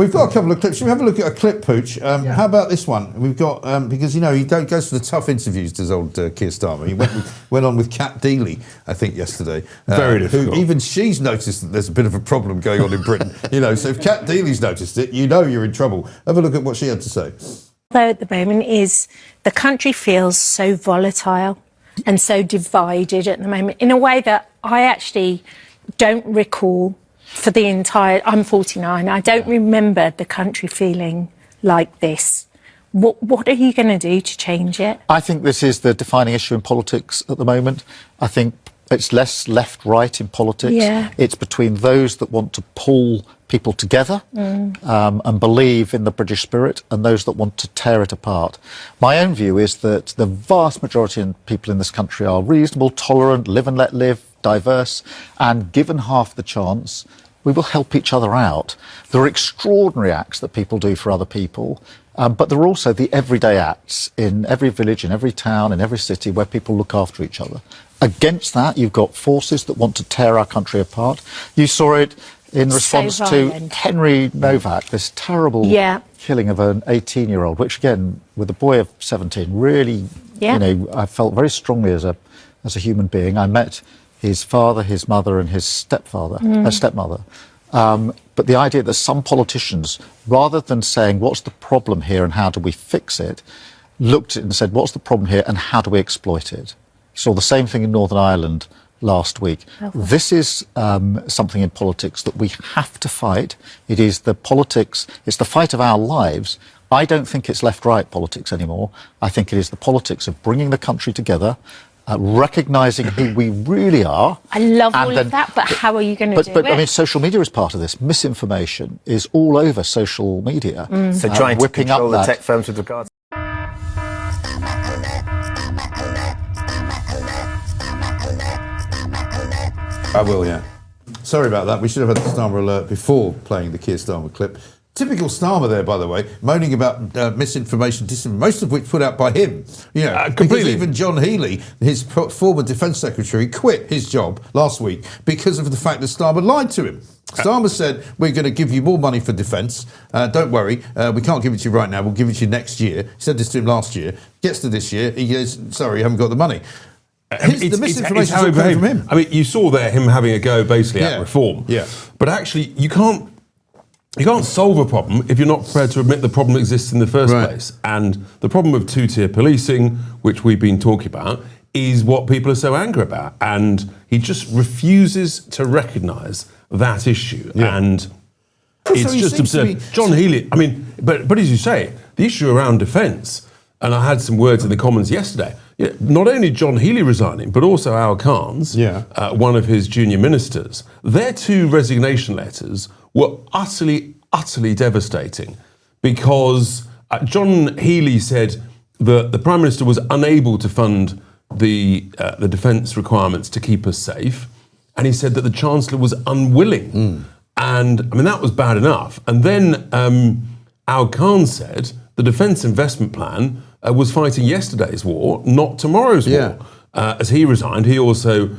We've got a couple of clips. Should we have a look at a clip, Pooch? How about this one? We've got, because, you know, he goes for the tough interviews, does old Keir Starmer. He went on with Cat Deeley, I think, yesterday. Very difficult. Who, even she's noticed that there's a bit of a problem going on in Britain. You know, so if Cat Deeley's noticed it, you know you're in trouble. Have a look at what she had to say. Though at the moment is the country feels so volatile and so divided at the moment in a way that I actually don't recall for the entire... I'm 49. I don't remember the country feeling like this. What are you going to do to change it? I think this is the defining issue in politics at the moment. I think it's less left-right in politics. Yeah. It's between those that want to pull people together and believe in the British spirit and those that want to tear it apart. My own view is that the vast majority of people in this country are reasonable, tolerant, live and let live, diverse, and given half the chance, we will help each other out. There are extraordinary acts that people do for other people, but there are also the everyday acts in every village, in every town, in every city where people look after each other. Against that, you've got forces that want to tear our country apart. You saw it in response to Henry Novak, this terrible killing of an 18-year-old, which, again, with a boy of 17, really, you know, I felt very strongly as a human being. I met his father, his mother, and his stepmother. But the idea that some politicians, rather than saying, what's the problem here and how do we fix it, looked at it and said, what's the problem here and how do we exploit it? Saw the same thing in Northern Ireland last week. This is something in politics that we have to fight. It is the politics, it's the fight of our lives. I don't think it's left-right politics anymore. I think it is the politics of bringing the country together, recognising who we really are. I love all of that, but how are you going to do it? I mean, social media is part of this. Misinformation is all over social media. So trying to control the tech firms with regards. I will, yeah. Sorry about that. We should have had the Starmer alert before playing the Keir Starmer clip. Typical Starmer there, by the way, moaning about misinformation, disinformation, most of which put out by him. You know, because even John Healey, his former Defence Secretary, quit his job last week because of the fact that Starmer lied to him. Starmer said, we're going to give you more money for defence. Don't worry, we can't give it to you right now. We'll give it to you next year. He said this to him last year. Gets to this year, he goes, sorry, you haven't got the money. The misinformation is coming from him. I mean, you saw there him having a go basically at reform. Yeah. But actually, you can't solve a problem if you're not prepared to admit the problem exists in the first place. And the problem of two-tier policing, which we've been talking about, is what people are so angry about. And he just refuses to recognise that issue. Yeah. And it's just absurd. John Healey, I mean, but as you say, the issue around defence, and I had some words in the Commons yesterday, not only John Healey resigning, but also Al Khan's, one of his junior ministers, their two resignation letters were utterly devastating because John Healey said that the Prime Minister was unable to fund the defence requirements to keep us safe, and he said that the Chancellor was unwilling. And, I mean, that was bad enough. And then Al Khan said the Defence Investment Plan was fighting yesterday's war, not tomorrow's war. As he resigned, he also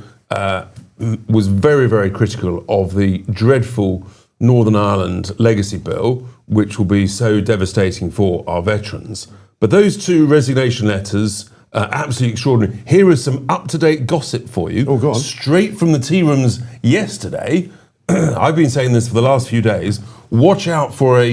was very, very critical of the dreadful Northern Ireland legacy bill, which will be so devastating for our veterans. But those two resignation letters, absolutely extraordinary. Here is some up-to-date gossip for you. Oh, go on. Straight from the tea rooms yesterday. I've been saying this for the last few days. Watch out for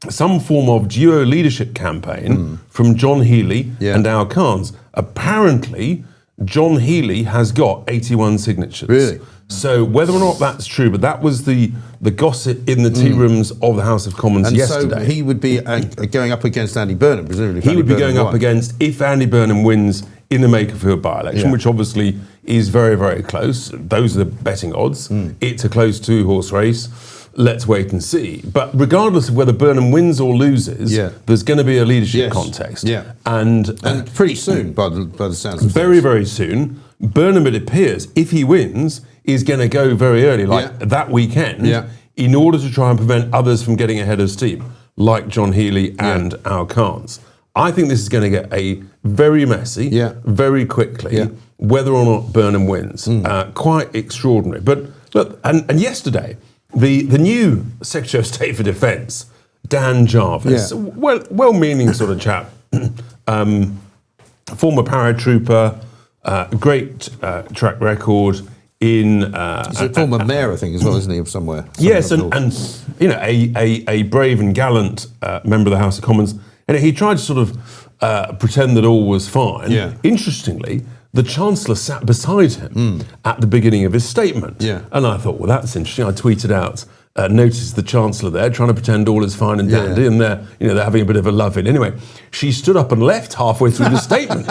some form of duo leadership campaign from John Healey and Al Khan's. Apparently, John Healey has got 81 signatures. Really? So whether or not that's true, but that was the gossip in the tea rooms of the House of Commons yesterday. So he would be going up against Andy Burnham, presumably. He would be going up against, if Andy Burnham wins in the Makerfield by-election, which obviously is very, very close. Those are the betting odds. It's a close two-horse race. Let's wait and see. But regardless of whether Burnham wins or loses, there's going to be a leadership contest. And pretty soon, by the sounds of very, very soon. Burnham, it appears, if he wins, is going to go very early, like that weekend, in order to try and prevent others from getting ahead of steam, like John Healey and Al Khan's. I think this is going to get very messy, very quickly, whether or not Burnham wins. Quite extraordinary. But look, and yesterday, The new Secretary of State for Defence, Dan Jarvis, well-meaning sort of chap, former paratrooper, great track record in. He's a former mayor, I think, as well, isn't he, of somewhere? Yes, and a brave and gallant member of the House of Commons. And he tried to sort of pretend that all was fine. Yeah. Interestingly, the Chancellor sat beside him at the beginning of his statement. Yeah. And I thought, well, that's interesting. I tweeted out, notice the Chancellor there trying to pretend all is fine and dandy, and they're having a bit of a love-in. Anyway, she stood up and left halfway through the statement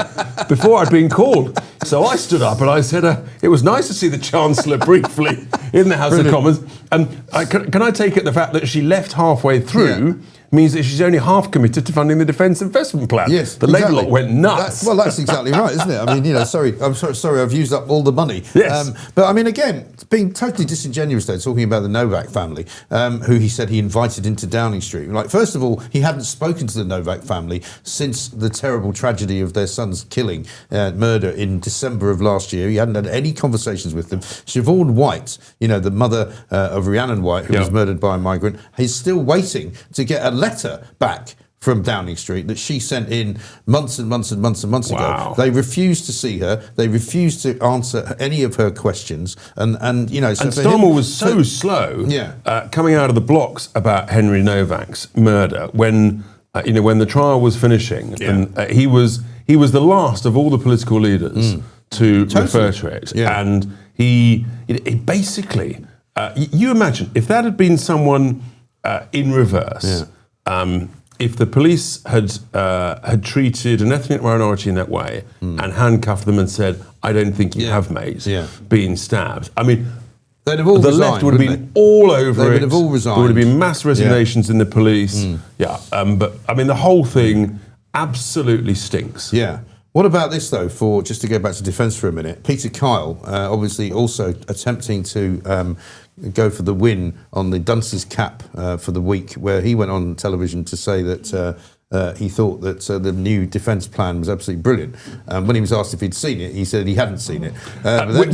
before I'd been called. So I stood up and I said, it was nice to see the Chancellor briefly in the House of Commons. Can I take it the fact that she left halfway through means that she's only half committed to funding the Defence Investment Plan? Yes, the Labour lot went nuts. That's exactly right, isn't it? I mean, sorry, I've used up all the money. Yes. But I mean, again, being totally disingenuous there, talking about the Novak family, who he said he invited into Downing Street. Like, first of all, he hadn't spoken to the Novak family since the terrible tragedy of their son's killing, murder in December of last year. He hadn't had any conversations with them. Siobhan White, the mother of Rhiannon White, who was murdered by a migrant, is still waiting to get a letter back from Downing Street that she sent in months and months and months and months ago. They refused to see her. They refused to answer any of her questions. And Starmer was so slow coming out of the blocks about Henry Novak's murder when the trial was finishing. And he was the last of all the political leaders to refer to it. And he basically, you imagine if that had been someone in reverse. If the police had treated an ethnic minority in that way and handcuffed them and said, "I don't think you have, mate," been stabbed. I mean, they'd have all the resigned, left would have been all over it. They would have all resigned. There would have been mass resignations in the police. But I mean, the whole thing absolutely stinks. Yeah. What about this, though, just to go back to defence for a minute? Peter Kyle, obviously also attempting to go for the win on the Dunce's cap for the week, where he went on television to say that he thought that the new defence plan was absolutely brilliant. When he was asked if he'd seen it, he said he hadn't seen it,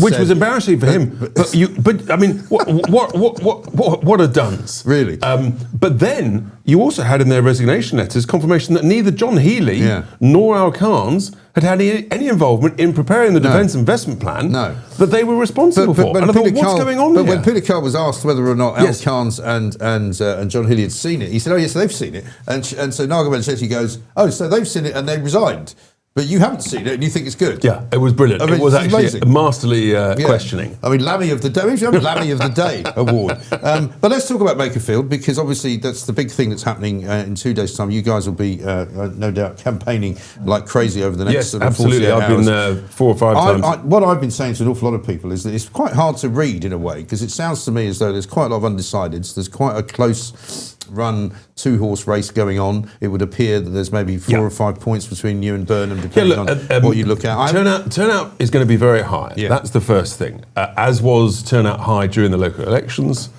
which was embarrassing for him. But I mean, what a dunce, really. But then you also had in their resignation letters confirmation that neither John Healey nor Al Khan's had any involvement in preparing the Defence Investment Plan that they were responsible for. And I thought, what's going on here? But when Peter Kyle was asked whether or not Al Khan's and John Healey had seen it, he said, "Oh yes, they've seen it." And so Naga Benchetti goes, "Oh, so they've seen it and they resigned. But you haven't seen it and you think it's good." Yeah, it was brilliant. I mean, it was actually amazing. Masterly questioning. I mean, Lammy of the Day. We should have a Lammy of the Day award. But let's talk about Makerfield, because obviously that's the big thing that's happening in 2 days' time. You guys will be, no doubt, campaigning like crazy over the next sort of 48 hours. I've been 4 or 5 times. What I've been saying to an awful lot of people is that it's quite hard to read in a way, because it sounds to me as though there's quite a lot of undecideds. There's quite a close run 2-horse race going on. It would appear that there's maybe 4 or 5 points between you and Burnham, depending on what you look at. Turnout is going to be very high. That's the first thing. As was turnout high during the local elections.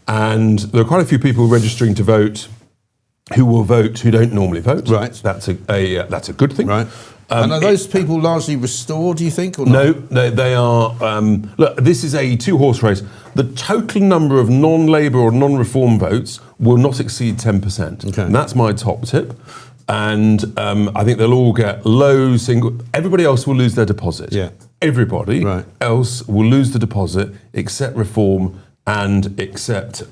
And there are quite a few people registering to vote who will vote who don't normally vote. Right. That's a good thing. Right. And are those people largely restored, do you think, or not? No, they are... look, this is a 2-horse race. The total number of non-Labour or non-Reform votes will not exceed 10%. Okay. And that's my top tip. And I think they'll all get low single... Everybody else will lose their deposit. Yeah. Everybody else will lose the deposit except Reform and except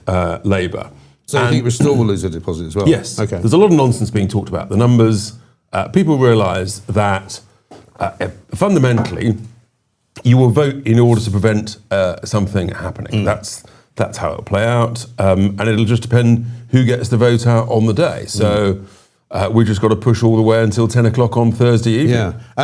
Labour. So you think Restore will lose their deposit as well? Yes. Okay. There's a lot of nonsense being talked about. The numbers... people realise that fundamentally you will vote in order to prevent something happening. That's how it'll play out, and it'll just depend who gets the vote out on the day. So we've just got to push all the way until 10 o'clock on Thursday evening. Yeah,